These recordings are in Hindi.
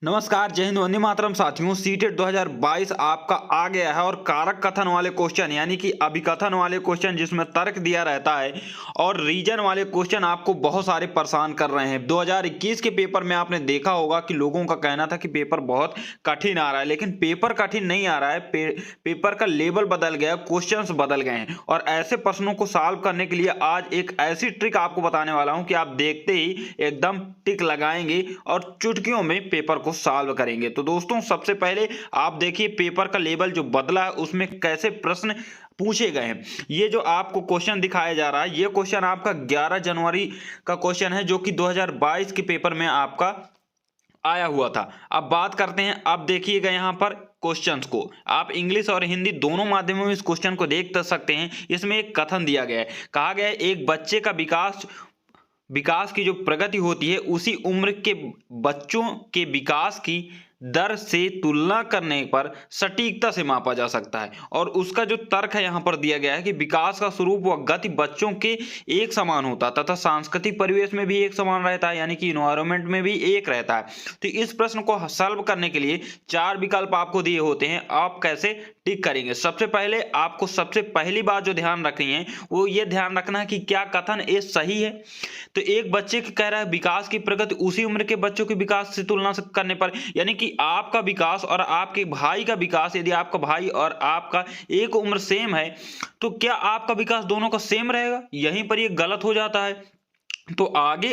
नमस्कार, जय हिंद, वंदे मातरम साथियों। सीटेट 2022 आपका आ गया है और कारक कथन वाले क्वेश्चन यानी कि अभिकथन वाले क्वेश्चन जिसमें तर्क दिया रहता है और रीजन वाले क्वेश्चन आपको बहुत सारे परेशान कर रहे हैं। 2021 के पेपर में आपने देखा होगा कि लोगों का कहना था कि पेपर बहुत कठिन आ रहा है, लेकिन पेपर कठिन नहीं आ रहा है। पेपर का लेवल बदल गया, क्वेश्चंस बदल गए हैं और ऐसे प्रश्नों को सॉल्व करने के लिए आज एक ऐसी ट्रिक आपको बताने वाला हूं कि आप देखते ही एकदम टिक लगाएंगे और चुटकियों में पेपर को सॉल्व करेंगे। तो दोस्तों, सबसे पहले आप देखिए पेपर का लेवल जो बदला है उसमें कैसे प्रश्न पूछे गए हैं। ये जो आपको क्वेश्चन दिखाया जा रहा है, ये क्वेश्चन आपका 11 जनवरी का क्वेश्चन है जो कि 2022 के पेपर में आपका आया हुआ था। अब बात करते हैं, अब देखिएगा यहाँ पर क्वेश्चंस को आप इंग्लिश और हिंदी दोनों माध्यमों में इस क्वेश्चन को देख सकते हैं। इसमें एक कथन दिया गया है, कहा गया है एक बच्चे का विकास की जो प्रगति होती है उसी उम्र के बच्चों के विकास की दर से तुलना करने पर सटीकता से मापा जा सकता है। और उसका जो तर्क है यहाँ पर दिया गया है कि विकास का स्वरूप व गति बच्चों के एक समान होता तथा सांस्कृतिक परिवेश में भी एक समान रहता है, यानी कि इन्वायरमेंट में भी एक रहता है। तो इस प्रश्न को सॉल्व करने के लिए 4 विकल्प आपको दिए होते हैं, आप कैसे टिक करेंगे। सबसे पहले आपको सबसे पहली बात जो ध्यान रखनी है वो ये ध्यान रखना है कि क्या कथन ये सही है। तो एक बच्चे की कह रहा है विकास की प्रगति उसी उम्र के बच्चों के विकास से तुलना करने पर, यानी कि आपका विकास और आपके भाई का विकास, यदि आपका भाई और आपका एक उम्र सेम है तो क्या आपका विकास दोनों का सेम रहेगा? यहीं पर ये गलत हो जाता है। तो आगे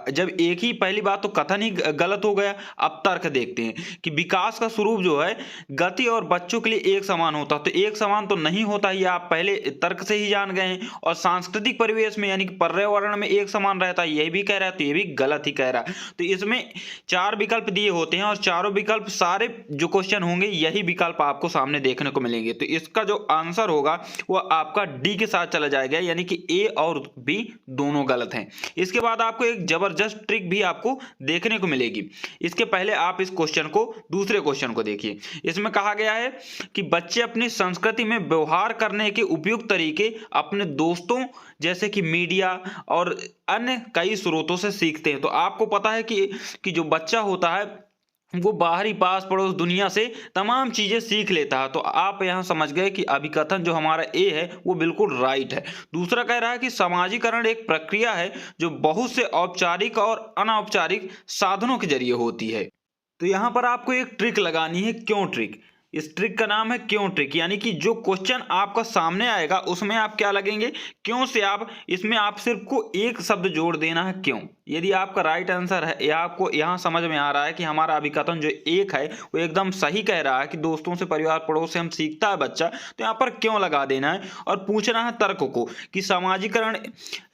जब एक ही पहली बात तो कथन ही गलत हो गया। अब तर्क देखते हैं कि विकास का स्वरूप जो है गति और बच्चों के लिए एक समान होता, तो एक समान तो नहीं होता, ये आप पहले तर्क से ही जान गए हैं। और सांस्कृतिक परिवेश में यानी कि पर्यावरण में एक समान रहता है, यही भी कह रहा है, तो ये भी गलत ही कह रहा है। तो इसमें 4 विकल्प दिए होते हैं और चारों विकल्प सारे जो क्वेश्चन होंगे यही विकल्प आपको सामने देखने को मिलेंगे। तो इसका जो आंसर होगा वो आपका डी के साथ चला जाएगा, यानी कि ए और बी दोनों गलत हैं। इसके बाद आपको एक जबरदस्त ट्रिक भी आपको देखने को मिलेगी। इसके पहले आप इस क्वेश्चन को, दूसरे क्वेश्चन को देखिए। इसमें कहा गया है कि बच्चे अपनी संस्कृति में व्यवहार करने के उपयुक्त तरीके अपने दोस्तों जैसे कि मीडिया और अन्य कई स्रोतों से सीखते हैं। तो आपको पता है कि जो बच्चा होता है वो बाहरी पास पड़ोस दुनिया से तमाम चीजें सीख लेता है। तो आप यहां समझ गए कि अभिकथन जो हमारा ए है वो बिल्कुल राइट है। दूसरा कह रहा है कि समाजीकरण एक प्रक्रिया है जो बहुत से औपचारिक और अनौपचारिक साधनों के जरिए होती है। तो यहां पर आपको एक ट्रिक लगानी है। क्यों ट्रिक? इस ट्रिक का नाम है क्यों ट्रिक, यानी कि जो क्वेश्चन आपका सामने आएगा उसमें आप क्या लगेंगे, क्यों से आप इसमें आप सिर्फ को एक शब्द जोड़ देना है, क्यों। यदि आपका राइट आंसर है या आपको यहां समझ में आ रहा है कि हमारा अभिकथन जो एक है वो एकदम सही कह रहा है कि दोस्तों से, परिवार, पड़ोस से हम सीखता है बच्चा, तो यहाँ पर क्यों लगा देना है और पूछना है तर्क को कि समाजीकरण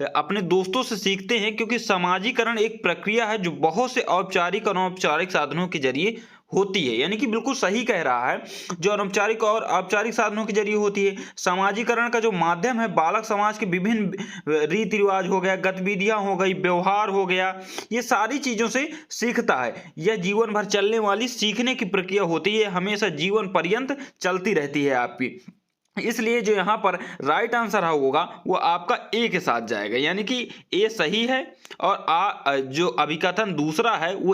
अपने दोस्तों से सीखते हैं क्योंकि समाजीकरण एक प्रक्रिया है जो बहुत से औपचारिक और अनौपचारिक साधनों के जरिए होती है, यानी कि बिल्कुल सही कह रहा है, जो अनौपचारिक और औपचारिक साधनों के जरिए होती है। समाजीकरण का जो माध्यम है बालक समाज के विभिन्न रीति रिवाज हो गया, गतिविधियां हो गई, व्यवहार हो गया, ये सारी चीजों से सीखता है। यह जीवन भर चलने वाली सीखने की प्रक्रिया होती है, हमेशा जीवन पर्यंत चलती रहती है आपकी। इसलिए जो यहाँ पर राइट आंसर होगा वो आपका ए के साथ जाएगा, यानी कि ए सही है और जो अभिकथन दूसरा है वो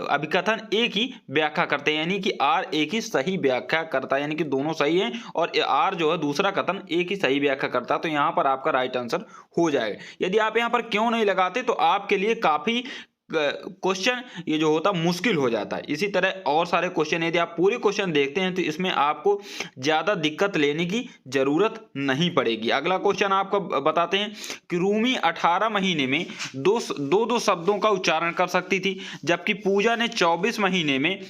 अभिकथन ए की व्याख्या करते हैं, यानी कि आर ए की सही व्याख्या करता है, यानी कि दोनों सही हैं और आर जो है दूसरा कथन ए की सही व्याख्या करता है। तो यहाँ पर आपका राइट आंसर हो जाएगा। यदि आप यहाँ पर क्यों नहीं लगाते तो आपके लिए काफी क्वेश्चन ये जो होता मुश्किल हो जाता है। इसी तरह और सारे क्वेश्चन यदि आप पूरे क्वेश्चन देखते हैं तो इसमें आपको ज्यादा दिक्कत लेने की जरूरत नहीं पड़ेगी। अगला क्वेश्चन आपको बताते हैं कि रूमी 18 महीने में दो शब्दों का उच्चारण कर सकती थी, जबकि पूजा ने 24 महीने में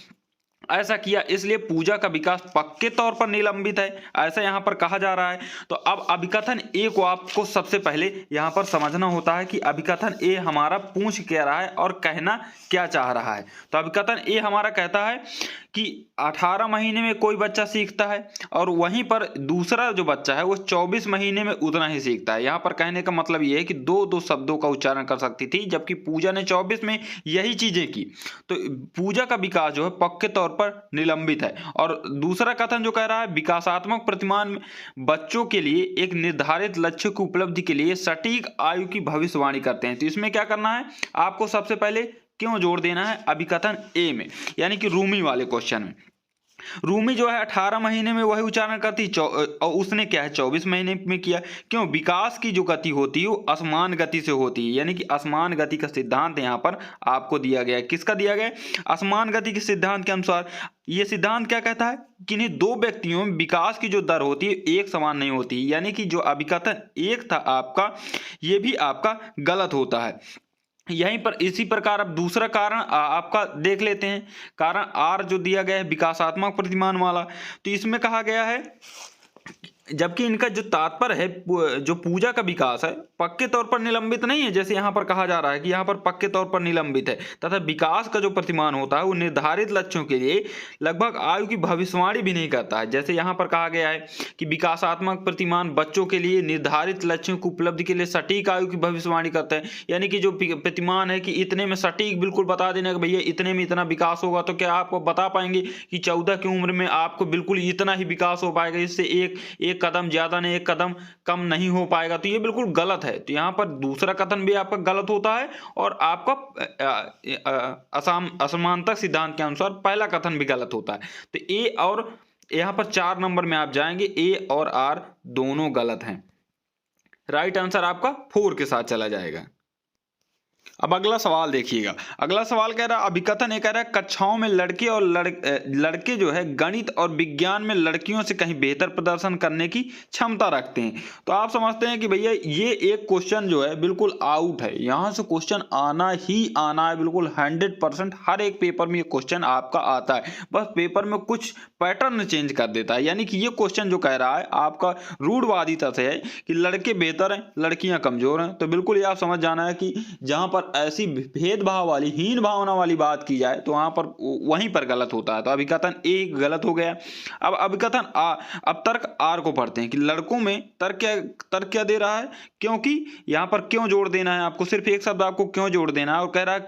ऐसा किया, इसलिए पूजा का विकास पक्के तौर पर निलंबित है, ऐसा यहां पर कहा जा रहा है। तो अब अभिकथन ए को आपको सबसे पहले यहां पर समझना होता है कि अभिकथन ए हमारा पूछ क्या रहा है और कहना क्या चाह रहा है। तो अभिकथन ए हमारा कहता है कि 18 महीने में कोई बच्चा सीखता है और वहीं पर दूसरा जो बच्चा है वो 24 महीने में उतना ही सीखता है। यहाँ पर कहने का मतलब ये है कि दो शब्दों का उच्चारण कर सकती थी, जबकि पूजा ने 24 में यही चीजें की। तो पूजा का विकास जो है पक्के तौर पर निलंबित है। और दूसरा कथन जो कह रहा है विकासात्मक प्रतिमान बच्चों के लिए एक निर्धारित लक्ष्य की उपलब्धि के लिए सटीक आयु की भविष्यवाणी करते हैं। तो इसमें क्या करना है आपको, सबसे पहले क्यों जोड़ देना है अभिकथन ए में, यानी कि रूमी वाले क्वेश्चन में। रूमी जो है 18 महीने में वही उच्चारण करती और उसने क्या है 24 महीने में किया। क्यों? विकास की जो गति होती है वो असमान गति से होती है, यानी कि असमान गति का सिद्धांत यहाँ पर आपको दिया गया है। किसका दिया गया है? असमान गति के सिद्धांत के अनुसार। ये सिद्धांत क्या कहता है कि इन्हीं दो व्यक्तियों में विकास की जो दर होती है एक समान नहीं होती, यानी कि जो अभिकथन एक था आपका, ये भी आपका गलत होता है। यहीं पर इसी प्रकार अब दूसरा कारण आपका देख लेते हैं। कारण आर जो दिया गया है विकासात्मक प्रतिमान वाला, तो इसमें कहा गया है जबकि इनका जो तात्पर्य है जो पूजा का विकास है पक्के तौर पर निलंबित नहीं है, जैसे यहाँ पर कहा जा रहा है कि यहाँ पर पक्के तौर पर निलंबित है, तथा विकास का जो प्रतिमान होता है वो निर्धारित लक्ष्यों के लिए लगभग आयु की भविष्यवाणी भी नहीं करता है। जैसे यहाँ पर कहा गया है कि विकासात्मक प्रतिमान बच्चों के लिए निर्धारित लक्ष्यों की उपलब्धि के लिए सटीक आयु की भविष्यवाणी करते हैं, यानी कि जो प्रतिमान है कि इतने में सटीक बिल्कुल बता देना कि भैया इतने में इतना विकास होगा, तो क्या आपको बता पाएंगे कि 14 की उम्र में आपको बिल्कुल इतना ही विकास हो पाएगा, इससे एक कदम ज्यादा नहीं एक कदम कम नहीं हो पाएगा? तो ये बिल्कुल गलत है। तो यहाँ पर दूसरा कथन भी आपका गलत होता है और आपका असमानता सिद्धांत के अनुसार पहला कथन भी गलत होता है। तो ए और यहाँ पर 4 नंबर में आप जाएंगे, ए और आर दोनों गलत हैं। राइट आंसर आपका 4 के साथ चला जाएगा। अब अगला सवाल देखिएगा। अगला सवाल कह रहा है अभिकथन ये कह रहा है कक्षाओं में लड़के और लड़के जो है गणित और विज्ञान में लड़कियों से कहीं बेहतर प्रदर्शन करने की क्षमता रखते हैं। तो आप समझते हैं कि भैया ये एक क्वेश्चन जो है बिल्कुल आउट है, यहाँ से क्वेश्चन आना ही आना है, बिल्कुल 100% हर एक पेपर में ये क्वेश्चन आपका आता है, बस पेपर में कुछ पैटर्न चेंज कर देता है। यानी कि ये क्वेश्चन जो कह रहा है आपका रूढ़वादिता से है कि लड़के बेहतर हैं लड़कियां कमजोर हैं, तो बिल्कुल ये आप समझ जाना है कि जहां पर ऐसी भेदभाव वाली हीन भावना वाली बात की जाए तो वहां पर वहीं पर गलत होता है। तो अभिकथन ए गलत हो गया। अब अभिकथन अब तर्क आर को पढ़ते हैं कि लड़कों में तर्क क्या दे रहा है, क्योंकि यहां पर क्यों जोड़ देना है आपको, सिर्फ एक शब्द आपको क्यों जोड़ देना है और कह रहा है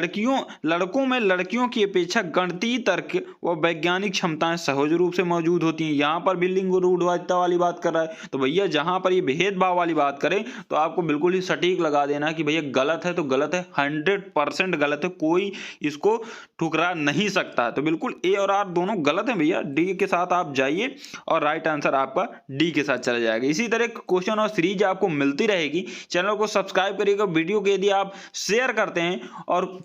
क्यों लड़कों में लड़कियों की अपेक्षा गणितीय तर्क व वैज्ञानिक क्षमताएं सहज रूप से मौजूद होती हैं। यहां पर बिल्डिंग रूढ़वादिता वाली बात कर रहा है, तो भैया जहां पर ये भेदभाव वाली बात करें तो आपको बिल्कुल ही सटीक लगा देना कि भैया गलत है तो गलत है, 100% गलत है, कोई इसको ठुकरा नहीं सकता। तो बिल्कुल ए और आर दोनों गलत हैं भैया। डी के साथ आप जाइए और राइट आंसर आपका डी के साथ चला जाएगा। इसी तरह क्वेश्चन और सीरीज आपको मिलती रहेगी। चैनल को सब्सक्राइब करिएगा। वीडियो को यदि आप शेयर करते हैं और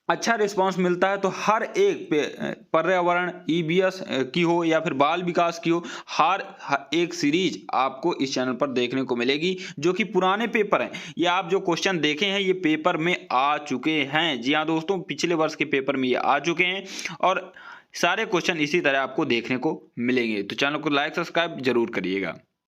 अच्छा रिस्पांस मिलता है तो हर एक पर्यावरण ईबीएस की हो या फिर बाल विकास की हो, हर एक सीरीज आपको इस चैनल पर देखने को मिलेगी जो कि पुराने पेपर हैं। ये आप जो क्वेश्चन देखे हैं ये पेपर में आ चुके हैं। जी हाँ दोस्तों, पिछले वर्ष के पेपर में ये आ चुके हैं और सारे क्वेश्चन इसी तरह आपको देखने को मिलेंगे। तो चैनल को लाइक सब्सक्राइब जरूर करिएगा।